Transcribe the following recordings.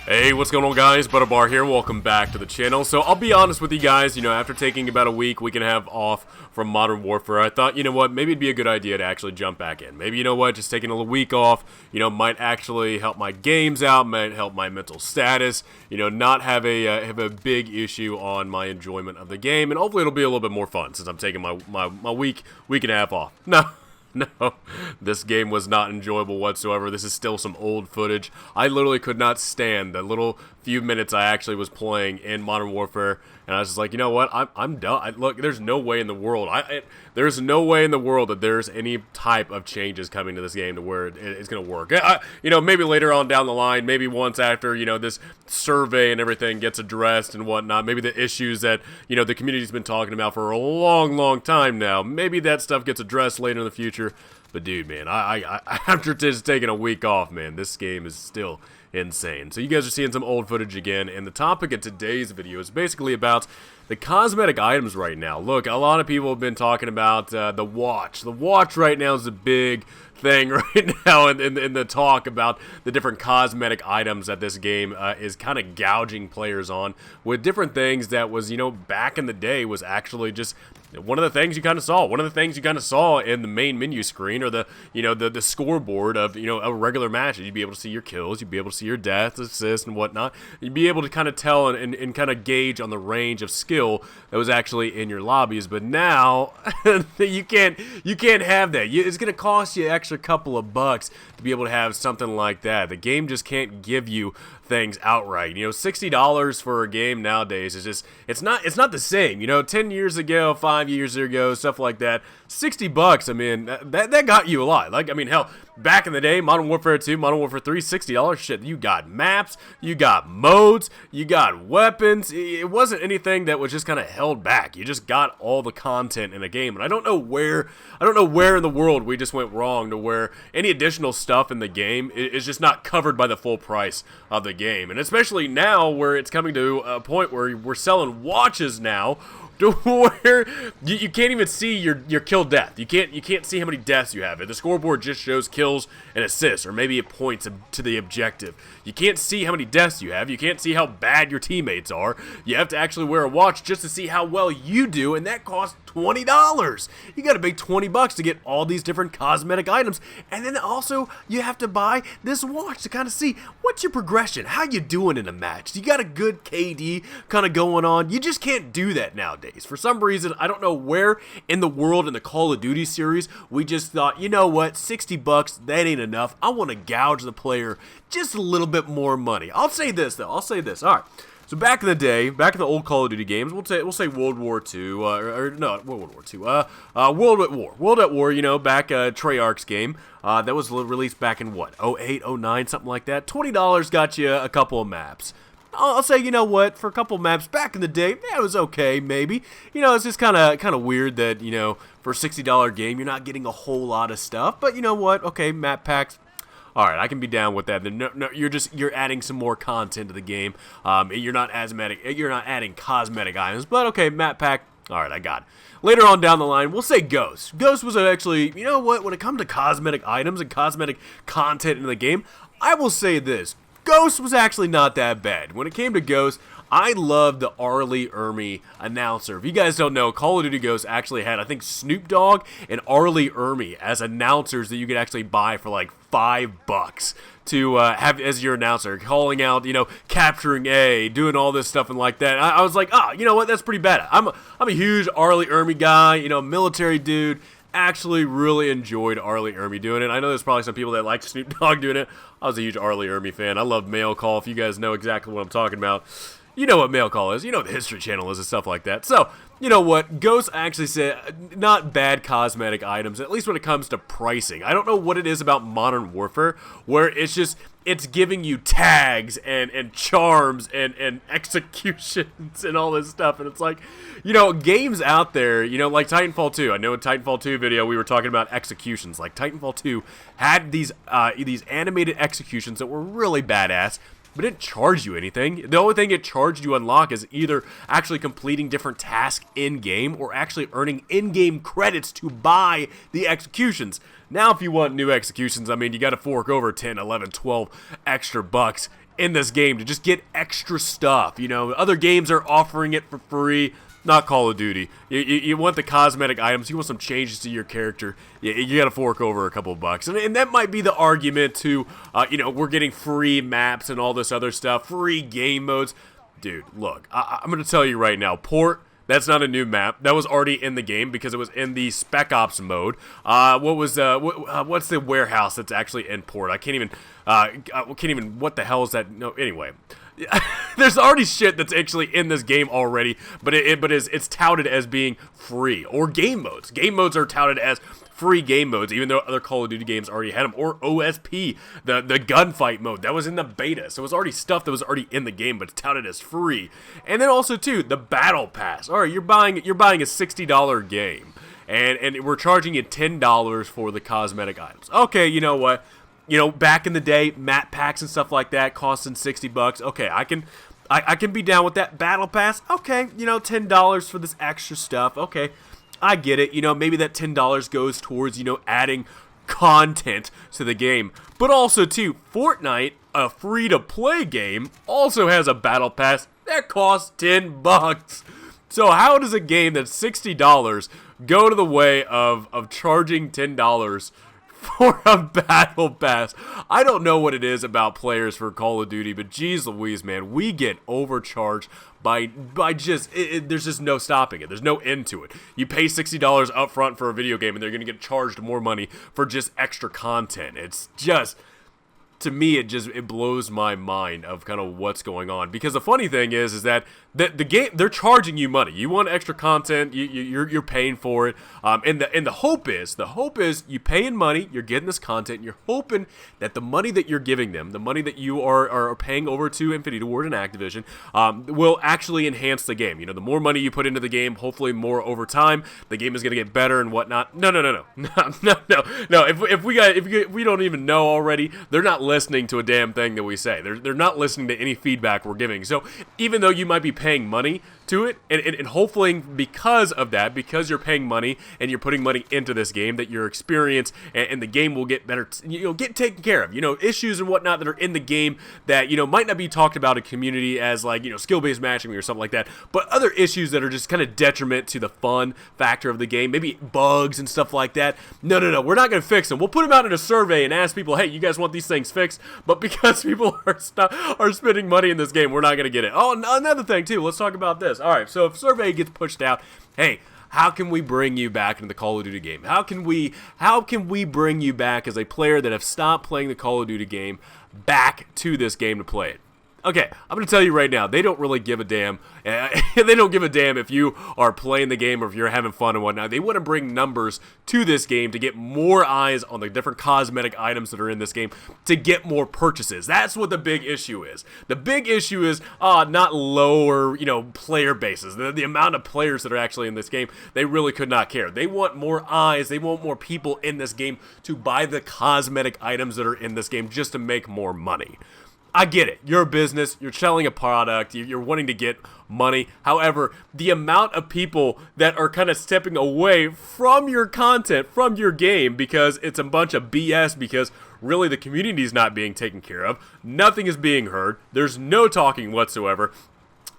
Hey, what's going on, guys? Butterbar here. Welcome back to the channel. So I'll be honest with you guys, after taking about a week and a half off from Modern Warfare, I thought, maybe it'd be a good idea to actually jump back in. Maybe, just taking a little week off, might actually help my games out, might help my mental status, not have a big issue on my enjoyment of the game, and hopefully it'll be a little bit more fun since I'm taking my week and a half off. No, this game was not enjoyable whatsoever. This is still some old footage. I literally could not stand the little few minutes I actually was playing in Modern Warfare, and I was just like, you know what, I'm done. Look, there's no way in the world, there's no way in the world that there's any type of changes coming to this game to where it's going to work. Maybe later on down the line, maybe once after, this survey and everything gets addressed and whatnot, maybe the issues that, the community's been talking about for a long time now, maybe that stuff gets addressed later in the future. But dude, man, I after just taking a week off, man, this game is still insane. So you guys are seeing some old footage again, and the topic of today's video is basically about the cosmetic items right now. Look, a lot of people have been talking about the watch. The watch right now is a big thing right now in the talk about the different cosmetic items that this game is kind of gouging players on with different things that was, back in the day was actually just one of the things you kind of saw. One of the things you kind of saw in the main menu screen or the scoreboard of, a regular match. You'd be able to see your kills, you'd be able to see your deaths, assists, and whatnot. You'd be able to kind of tell and kind of gauge on the range of skill that was actually in your lobbies. But now, you can't have that. It's going to cost you an extra couple of bucks to be able to have something like that. The game just can't give you things outright. $60 for a game nowadays is just, it's not the same. 10 years ago, 5 years ago, stuff like that, $60, I mean, that got you a lot. Hell, back in the day, Modern Warfare 2, Modern Warfare 3, $60, shit, you got maps, you got modes, you got weapons. It wasn't anything that was just kind of held back. You just got all the content in a game, and I don't know where in the world we just went wrong to where any additional stuff in the game is just not covered by the full price of the game. And especially now where it's coming to a point where we're selling watches now to where you can't even see your kill death. You can't see how many deaths you have. The scoreboard just shows kills and assists, or maybe it points to the objective. You can't see how many deaths you have. You can't see how bad your teammates are. You have to actually wear a watch just to see how well you do, and that costs $20. You gotta pay $20 to get all these different cosmetic items, and then also you have to buy this watch to kind of see what's your progression, how you doing in a match. You got a good KD kind of going on. You just can't do that nowadays. For some reason, I don't know where in the world in the Call of Duty series we just thought, you know what, $60, that ain't enough. I want to gouge the player just a little bit more money. I'll say this though. All right. So back in the day, back in the old Call of Duty games, we'll say World War II, World War II, World at War, back Treyarch's game, that was released back in what, 08, 09, something like that. $20 got you a couple of maps. I'll say, for a couple of maps back in the day, yeah, it was okay, maybe. It's just kind of weird that, for a $60 game, you're not getting a whole lot of stuff. But you know what? Okay, map packs. All right, I can be down with that. No, you're adding some more content to the game. You're not adding cosmetic items, but okay, map pack. All right, I got it. Later on down the line, we'll say Ghost. Ghost was actually, when it comes to cosmetic items and cosmetic content in the game, I will say this. Ghost was actually not that bad. When it came to Ghost, I loved the Arlie Ermy announcer. If you guys don't know, Call of Duty Ghost actually had, I think, Snoop Dogg and Arlie Ermy as announcers that you could actually buy for like $5 to have as your announcer, calling out, capturing A, doing all this stuff and like that. I was like, you know what, that's pretty bad. I'm a huge Arlie Ermy guy, military dude. Actually really enjoyed Arlie Ermy doing it. I know there's probably some people that like Snoop Dogg doing it. I was a huge Arlie Ermy fan. I love Mail Call, if you guys know exactly what I'm talking about. You know what Mail Call is. You know what the History Channel is and stuff like that. So, you know what? Ghost actually said not bad cosmetic items, at least when it comes to pricing. I don't know what it is about Modern Warfare where it's giving you tags and charms and executions and all this stuff. And it's like, games out there, like Titanfall 2. I know in Titanfall 2 video we were talking about executions. Like Titanfall 2 had these animated executions that were really badass, but it didn't charge you anything. The only thing it charged you unlock is either actually completing different tasks in-game or actually earning in-game credits to buy the executions. Now, if you want new executions, I mean, you got to fork over 10, 11, 12 extra bucks in this game to just get extra stuff. You know, other games are offering it for free. Not Call of Duty. You want the cosmetic items. You want some changes to your character. You got to fork over a couple bucks. And that might be the argument to, you know, we're getting free maps and all this other stuff. Free game modes. Dude, look. I'm going to tell you right now. Port, that's not a new map. That was already in the game because it was in the Spec Ops mode. What's the warehouse that's actually in Port? I can't even, what the hell is that? No, anyway. There's already shit that's actually in this game already, but it's touted as being free. Or game modes. Game modes are touted as free game modes, even though other Call of Duty games already had them. Or OSP, the gunfight mode, that was in the beta. So it was already stuff that was already in the game, but it's touted as free. And then also too, the Battle Pass. All right, you're buying a $60 game, and we're charging you $10 for the cosmetic items. Okay, you know what? You know, back in the day, map packs and stuff like that costing $60. Okay, I can be down with that. Battle Pass. Okay, you know, $10 for this extra stuff. Okay, I get it. You know, maybe that $10 goes towards, you know, adding content to the game. But also, too, Fortnite, a free-to-play game, also has a Battle Pass that costs $10. So how does a game that's $60 go to the way of charging $10 for a Battle Pass? I don't know what it is about players for Call of Duty, but geez Louise, man, we get overcharged by just, there's just no stopping it. There's no end to it. You pay $60 up front for a video game, and they're going to get charged more money for just extra content. It's just, to me, it blows my mind of kind of what's going on. Because the funny thing is that the game, they're charging you money. You want extra content, you're paying for it. And the hope is you pay in money, you're getting this content, and you're hoping that the money that you're giving them, the money that you are paying over to Infinity Ward and Activision, will actually enhance the game. You know, the more money you put into the game, hopefully more over time, the game is going to get better and whatnot. No. If we don't even know already, they're not listening to a damn thing that we say. They're not listening to any feedback we're giving. So even though you might be paying money to it, and hopefully because of that, because you're paying money and you're putting money into this game, that your experience and the game will get better, get taken care of. You know, issues and whatnot that are in the game that, you know, might not be talked about in community as, like, you know, skill-based matching or something like that, but other issues that are just kind of detriment to the fun factor of the game, maybe bugs and stuff like that. No, we're not going to fix them. We'll put them out in a survey and ask people, hey, you guys want these things fixed? But because people are spending money in this game, we're not going to get it. Oh, another thing too, let's talk about this. All right, so if survey gets pushed out, hey, how can we bring you back into the Call of Duty game? How can we bring you back as a player that have stopped playing the Call of Duty game back to this game to play it? Okay, I'm going to tell you right now, they don't really give a damn. They don't give a damn if you are playing the game or if you're having fun and whatnot. They want to bring numbers to this game to get more eyes on the different cosmetic items that are in this game, to get more purchases. That's what the big issue is. The big issue is not lower, you know, player bases. The amount of players that are actually in this game, they really could not care. They want more eyes. They want more people in this game to buy the cosmetic items that are in this game just to make more money. I get it. You're a business. You're selling a product. You're wanting to get money. However, the amount of people that are kind of stepping away from your content, from your game, because it's a bunch of BS, because really the community is not being taken care of. Nothing is being heard. There's no talking whatsoever.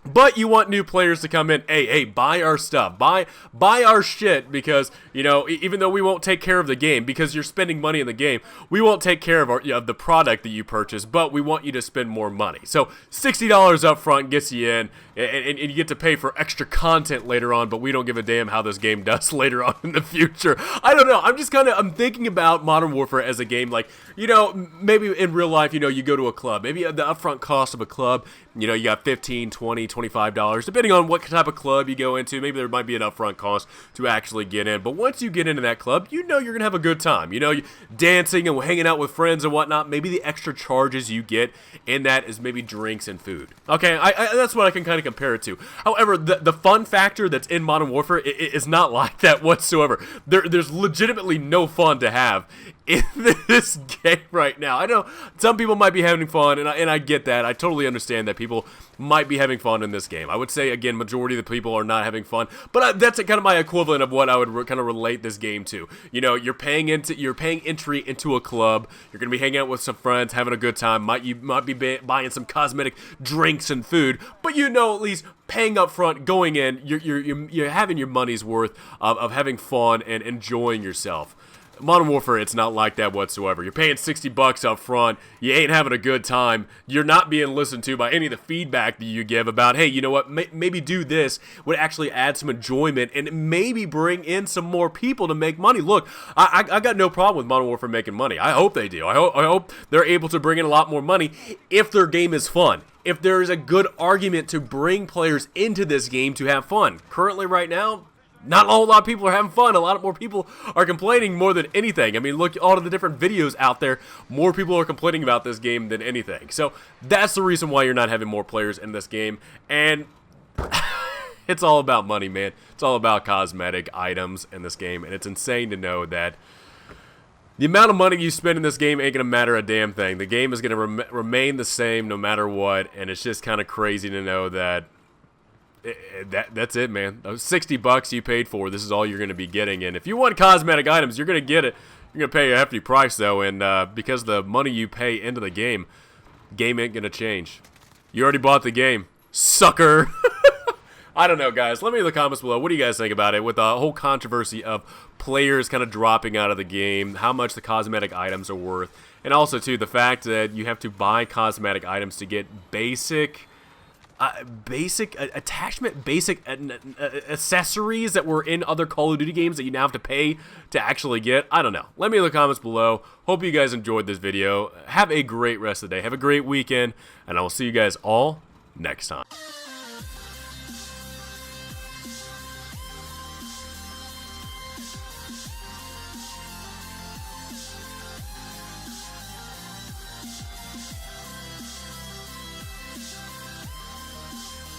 But you want new players to come in. Hey, buy our stuff. Buy our shit, because, you know, even though we won't take care of the game, because you're spending money in the game, we won't take care of the product that you purchase, but we want you to spend more money. So $60 up front gets you in, and you get to pay for extra content later on, but we don't give a damn how this game does later on in the future. I don't know. I'm thinking about Modern Warfare as a game like, you know, maybe in real life, you know, you go to a club. Maybe the upfront cost of a club, you know, you got $15, $20, $25, depending on what type of club you go into. Maybe there might be an upfront cost to actually get in. But once you get into that club, you know you're going to have a good time. You know, dancing and hanging out with friends and whatnot. Maybe the extra charges you get in that is maybe drinks and food. Okay, that's what I can kind of compare it to. However, the fun factor that's in Modern Warfare is not like that whatsoever. There's legitimately no fun to have in this game right now. I know some people might be having fun, and I get that. I totally understand that people might be having fun in this game. I would say, again, majority of the people are not having fun, but that's kind of my equivalent of what I would kind of relate this game to. You know, you're paying entry into a club. You're gonna be hanging out with some friends, having a good time. You might be buying some cosmetic drinks and food, but you know, at least paying up front, going in, you're having your money's worth of having fun and enjoying yourself. Modern Warfare, it's not like that whatsoever. You're paying $60 up front, you ain't having a good time, you're not being listened to by any of the feedback that you give about, hey, you know what, maybe do this, would actually add some enjoyment and maybe bring in some more people to make money. Look, I got no problem with Modern Warfare making money. I hope they do. I hope they're able to bring in a lot more money if their game is fun. If there is a good argument to bring players into this game to have fun. Currently, right now, not a whole lot of people are having fun. A lot more people are complaining more than anything. I mean, look at all of the different videos out there. More people are complaining about this game than anything. So that's the reason why you're not having more players in this game. And it's all about money, man. It's all about cosmetic items in this game. And it's insane to know that the amount of money you spend in this game ain't going to matter a damn thing. The game is going to remain the same no matter what. And it's just kind of crazy to know that that's it, man. Those $60 you paid for, this is all you're going to be getting. And if you want cosmetic items, you're going to get it. You're going to pay a hefty price, though. And because the money you pay into the game ain't going to change. You already bought the game, sucker. I don't know, guys. Let me know in the comments below. What do you guys think about it with the whole controversy of players kind of dropping out of the game, how much the cosmetic items are worth, and also, too, the fact that you have to buy cosmetic items to get basic accessories that were in other Call of Duty games that you now have to pay to actually get. I don't know. Let me know in the comments below. Hope you guys enjoyed this video. Have a great rest of the day. Have a great weekend, and I will see you guys all next time.